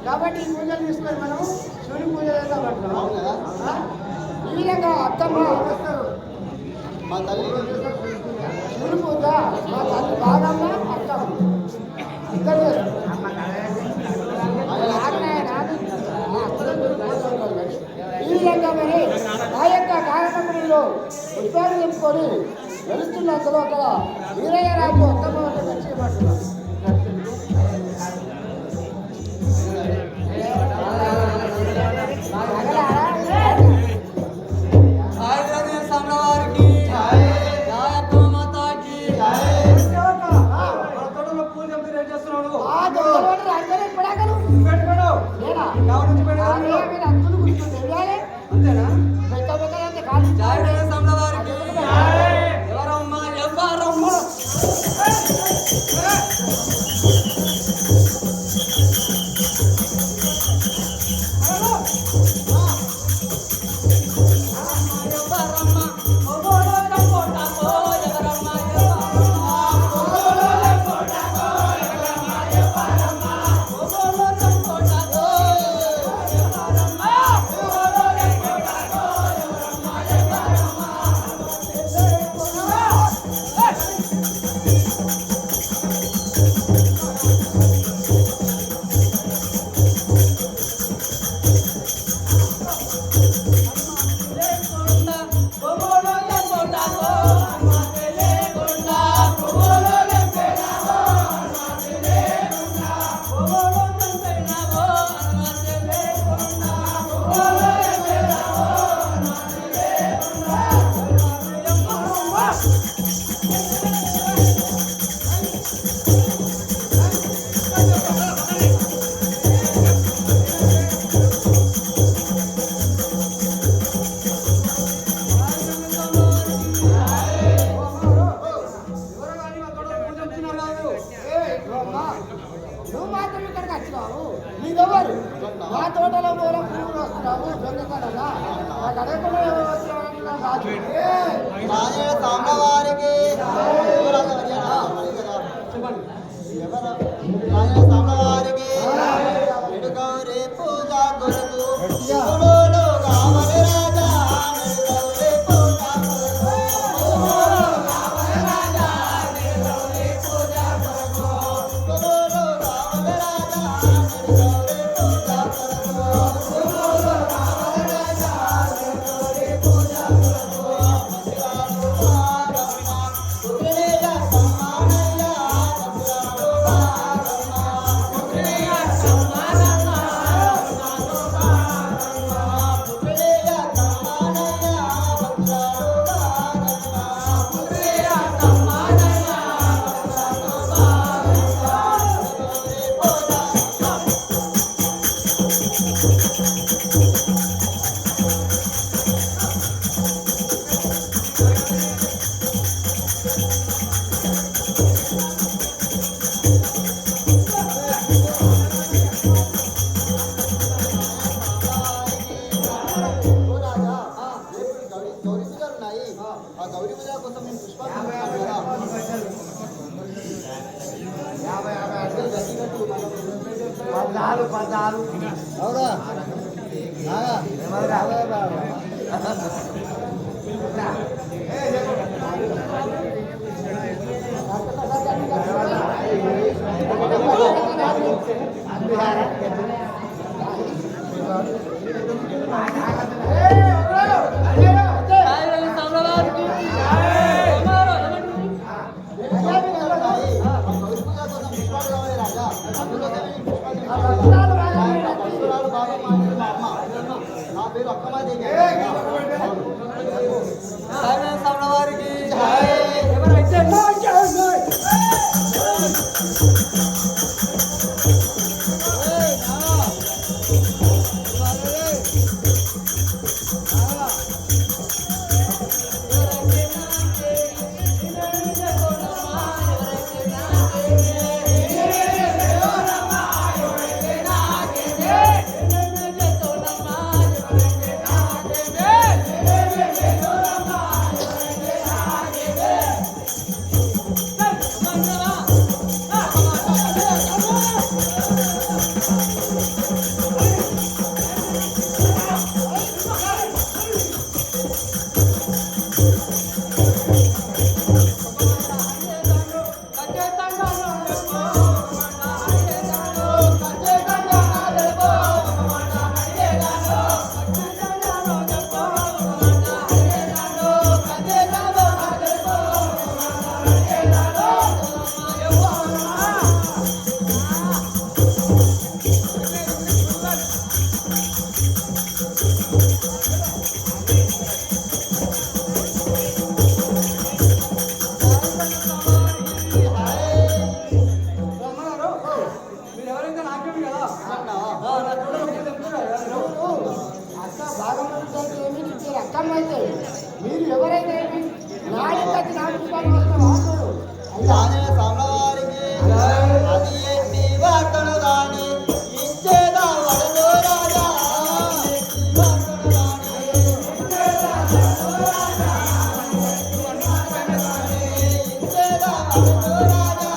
కాబట్టి ఈ పూజలు తీసుకొని మనం శివుని పూజ చేద్దామంటున్నాం. ఈ విధంగా అత్తమ్మ మా తల్లి శివుని పూజ మా తల్లి బాగమ్మ అత్తమ్మ ఇద్దరు ఈ విధంగా మరి ఆ యొక్క కార్యక్రమంలో పుష్పాలు చెప్పుకొని వెళుతున్నంతలో అక్కడ వీరయ్య రాజు అత్తమ్మ వల్ల మంచిగా ఎవరమ్మా రాజు రాజేయ సామ్రావారికి రాజేయ సామ్రావారికి ఎడుగౌరి పూజ కొరకు శివుడు కావలి రాజా ఎడుగౌరి పూజ గౌరీ పూజ కోసం నేను పుష్పాలు పద్నాలుగు అవునా నా పేరు అక్కమాదేవి వారికి మీరు ఎవరైతే నాడి కట్టి నా పుష్పాలు వాడుతారు రాజేయ సామ్రావారికి అది ఎట్టి వార్తలు గాని ఇచ్చేదా వడలో రాజా ఇచ్చేదా వడలో రాజా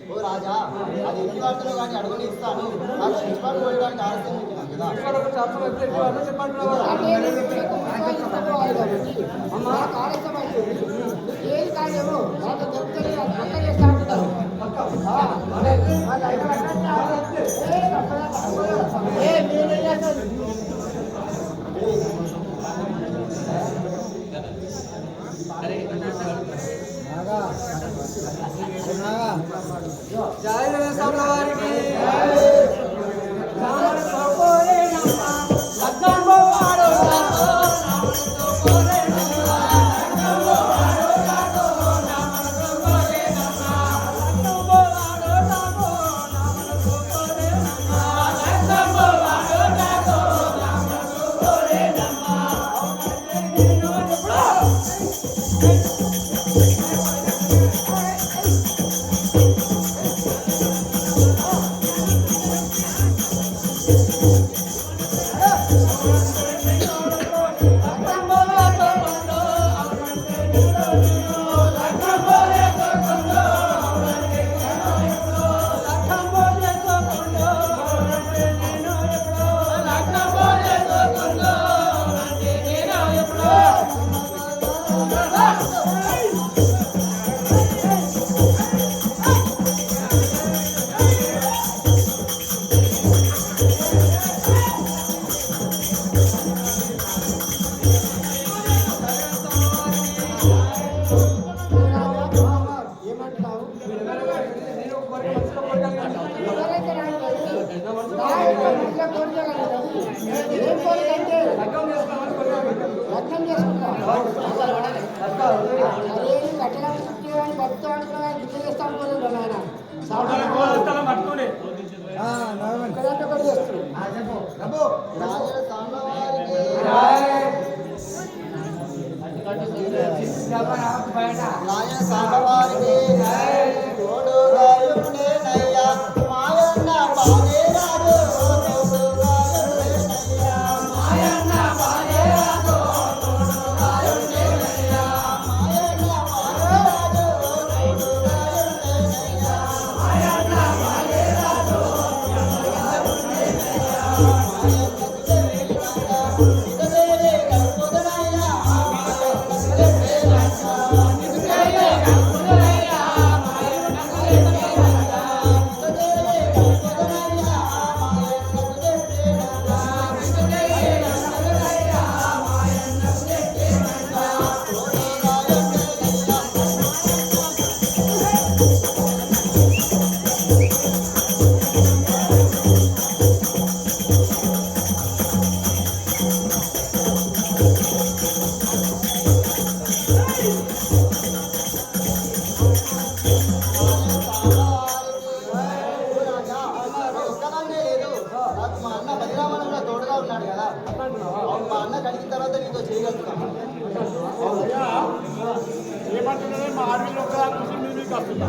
ఓ రాజా అది ఎన్ని వార్తలు కానీ అడుగుని ఇస్తాను నాకు పుష్పాలు పోయడానికి ఆలస్యం అవుతున్నాను కదా ఏది కాదేమో నాకు దొరుకుతుంది అది పక్క చేస్తా ఉంటారు కోరిక కలిగినది. ఏం కోరిక అంటే లగ్నం చేసుకుంటా అదేమి కట్టడానికి అని భక్తులు అంటున్నా గిట్ల చేస్తా అనుకోలేదు నాయన. ఒకదాంట్లో ఒకటి చేస్తున్నాడు. రాజుల సాంబవారికి రాజుల సాంబవారికి తోడు రాయుండేనయ్యా మాయన్న బాలే రాజు తోడు రాయుండేనయ్యా మాయన్న బాలే రాజు తోడు రాయుండేనయ్యా మాయన్న బాలే రాజు తోడు రాయుండేనయ్యా మాయన్న బాలే రాజు తోడు ఒక్కదాన్నే లేదు నాకు మా అన్న బలిరామన్ కూడా తోడుగా ఉన్నాడు కదా అవును మా అన్న కడిగిన తర్వాత నీతో చేయగలుగుతాను ఏమంటున్నారో మా ఆర్మీలో ఒక కృషి మీకు వస్తుందా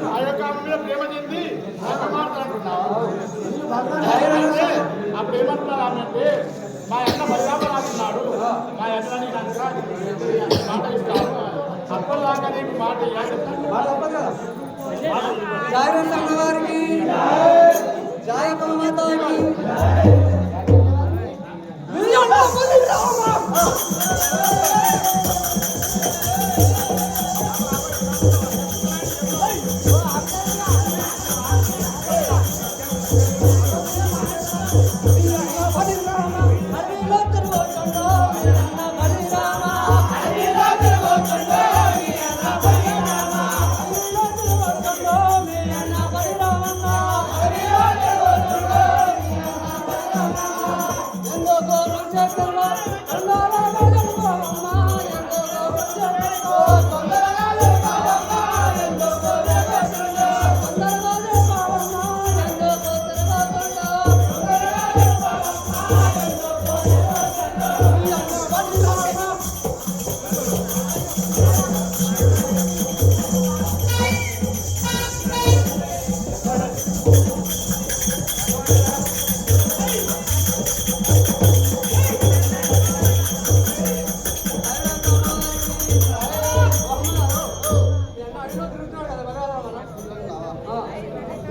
ఆ యొక్క ఆమె మీద ప్రేమ చెంది అప్పుడు ఏమంటున్నారు ఆమె అంటే మా అన్న బలిరామన్ అంటున్నాడు మా అన్నని కనుక మాట ఇస్తాను అప్పటిదాకా నీకు మాట వారికి జయ మాతాకి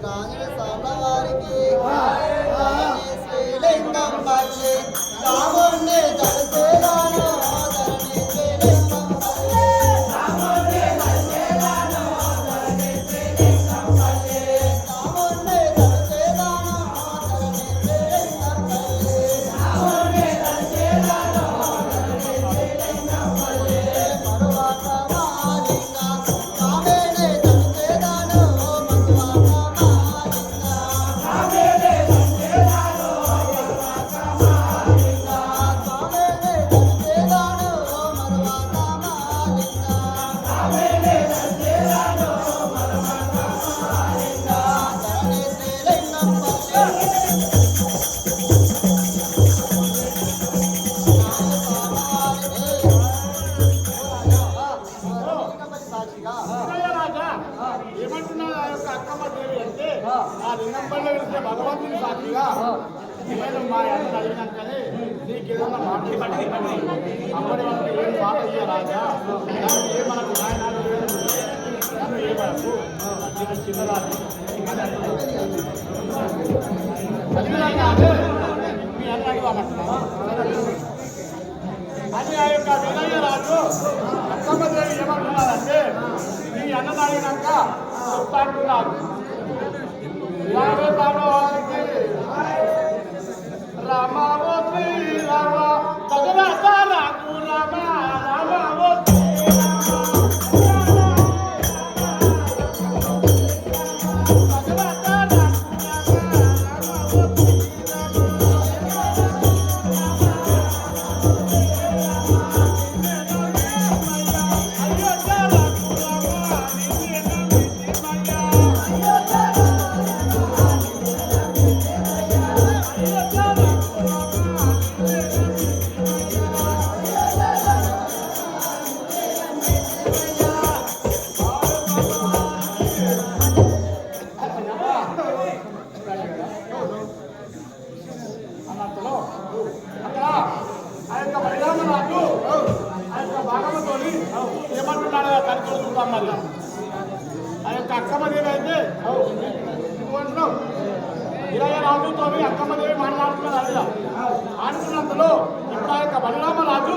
రాజుల సాంబవారికి శ్రీలింగం పల్లి రాముణ్ణి దర్శనాను ధరణి శ్రీలింగం పల్లి రాముణ్ణి దర్శనాను ధరణి శ్రీలింగం పల్లి రాముణ్ణి దర్శనాను ధరణి శ్రీలింగం పల్లి రాముణ్ణి దర్శనాను ధరణి శ్రీలింగం పల్లి మరువాక మాలిక రామేనే దర్శనాను రాజా ఏమంటున్నా ఆ యొక్క అక్కమ్మ దేవి అంటే ఆ లింగంపల్లి వెళ్తే భగవంతుని సాక్షిగా ఏమైనా మా అన్న అడిగినాకనే నీకు ఏదన్నా మాట అప్పటి వరకు ఏం మాట ఇయ్య రాజా నన్ను ఏమనకు నాయనాలు నన్ను ఏమనకు నేను చిన్నరాజు మీ అన్న అడగమంటున్నా అని ఆ యొక్క వినయ రాజు అక్కమ్మదేవి ఏమంటున్నారంటే మీ అన్నను అడిగినాక చెప్తా అంటున్నారు రామ శ్రీరామ దగ్గర ఏమంటారు చూద్దాం మరి ఆ యొక్క అక్కమ్మదేవి అయితే నువ్వు ఇరవై రాజుతో అక్కమ్మదేవి మాట్లాడుతున్నారు అడిగా ఆడుతున్నంతలో ఇప్పుడు ఆ యొక్క బలరామరాజు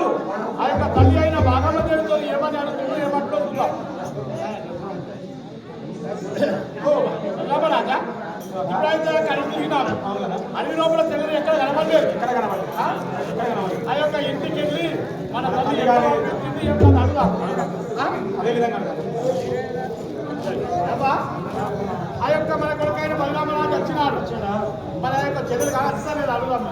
ఆ యొక్క తల్లి అయిన భాగమ్మదేవితో ఏమని అడుగుతుందో ఏమంటో చూద్దాం. బలరామరాజా ఇప్పుడైతే అడవి తిరిగినాను అడవి లోపల తెలియదు ఎక్కడ కనబడలేదు ఆ యొక్క ఇంటికి వెళ్ళి మన తల్లి అడుగుదాం అదే విధంగా ఆ యొక్క మన కొడుకైన బలరామరాజు వచ్చినాడు మన యొక్క చెల్లెలు కాస్తా నేను అడుగుదాం.